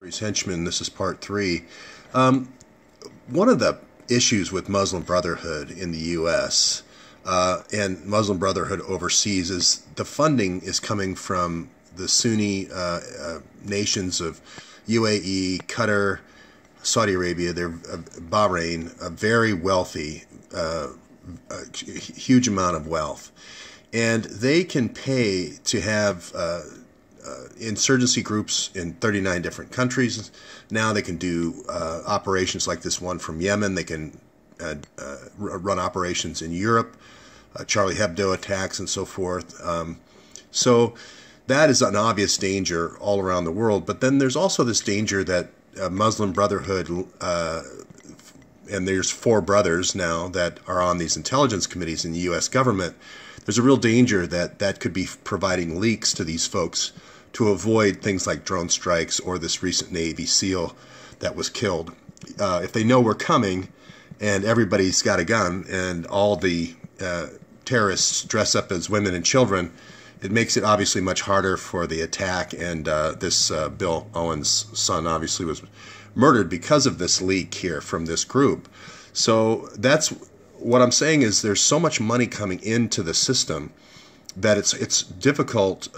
Henchmen, this is part 3. One of the issues with Muslim Brotherhood in the U.S. And Muslim Brotherhood overseas is the funding is coming from the Sunni nations of UAE, Qatar, Saudi Arabia, Bahrain, a very wealthy, a huge amount of wealth. And they can pay to have insurgency groups in 39 different countries. Now they can do operations like this one from Yemen. They can run operations in Europe, Charlie Hebdo attacks and so forth. So that is an obvious danger all around the world. But then there's also this danger that Muslim Brotherhood, and there's 4 brothers now that are on these intelligence committees in the U.S. government. There's a real danger that that could be providing leaks to these folks to avoid things like drone strikes or this recent Navy SEAL that was killed. If they know we're coming and everybody's got a gun and all the terrorists dress up as women and children, it makes it obviously much harder for the attack. And this Bill Owen's son obviously was murdered because of this leak here from this group. So that's what I'm saying, is there's so much money coming into the system that it's difficult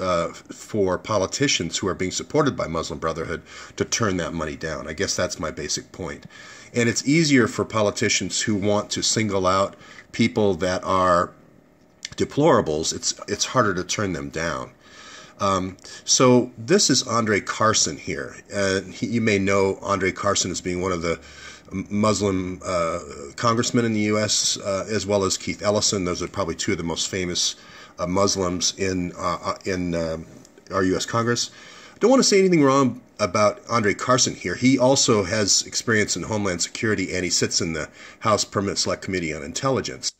for politicians who are being supported by Muslim Brotherhood to turn that money down. I guess that's my basic point. And it's easier for politicians who want to single out people that are deplorables. It's harder to turn them down. So this is Andre Carson here. You may know Andre Carson as being one of the Muslim congressmen in the U.S., as well as Keith Ellison. Those are probably 2 of the most famous Muslims in our U.S. Congress. I don't want to say anything wrong about Andre Carson here. He also has experience in Homeland Security, and he sits in the House Permanent Select Committee on Intelligence.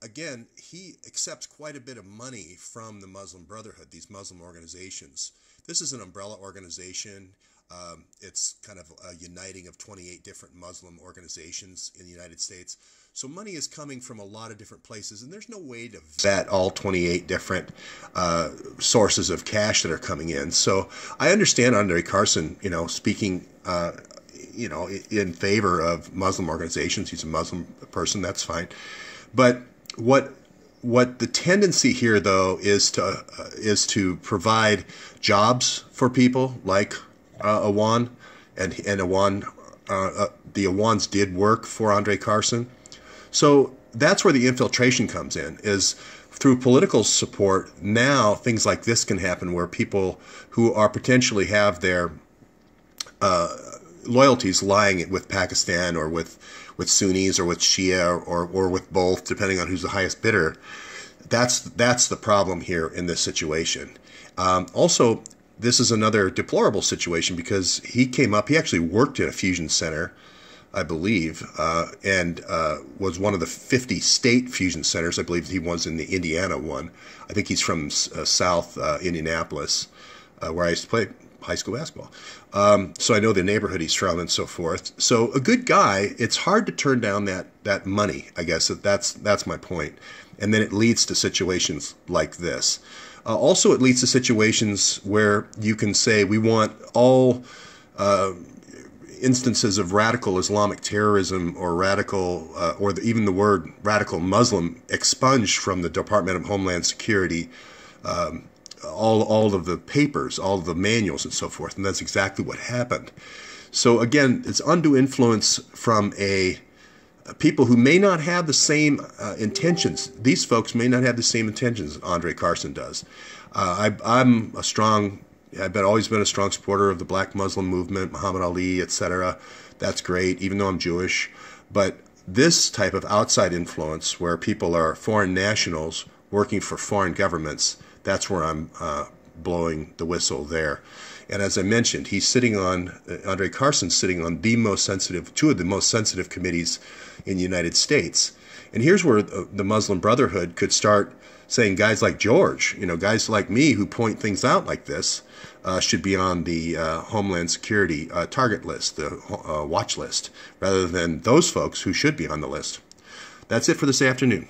Again, he accepts quite a bit of money from the Muslim Brotherhood, these Muslim organizations. This is an umbrella organization. It's kind of a uniting of 28 different Muslim organizations in the United States. So money is coming from a lot of different places, and there's no way to vet all 28 different sources of cash that are coming in. So I understand Andre Carson, speaking, in favor of Muslim organizations. He's a Muslim person, that's fine. But what the tendency here, though, is to provide jobs for people like Awan, and Awan, the Awans did work for Andre Carson. So that's where the infiltration comes in, is through political support. Now things like this can happen where people who are potentially have their loyalties lying with Pakistan or with Sunnis or with Shia or with both, depending on who's the highest bidder. That's the problem here in this situation. Also, this is another deplorable situation because he actually worked at a fusion center, I believe, and was one of the 50 state fusion centers. I believe he was in the Indiana one. I think he's from South Indianapolis, where I used to play high school basketball. So I know the neighborhood he's from and so forth. So a good guy. It's hard to turn down that money, I guess. That's my point. And then it leads to situations like this. Also, it leads to situations where you can say we want all instances of radical Islamic terrorism or radical, even the word radical Muslim expunged from the Department of Homeland Security, all of the papers, all of the manuals and so forth. And that's exactly what happened. So again, it's undue influence from people who may not have the same intentions. These folks may not have the same intentions Andre Carson does. I've always been a strong supporter of the Black Muslim movement, Muhammad Ali, etc. That's great, even though I'm Jewish. But this type of outside influence, where people are foreign nationals working for foreign governments, that's where I'm blowing the whistle there. And as I mentioned, Andre Carson's sitting on 2 of the most sensitive committees in the United States. And here's where the Muslim Brotherhood could start saying guys like George, guys like me who point things out like this, should be on the Homeland Security target list, the watch list, rather than those folks who should be on the list. That's it for this afternoon.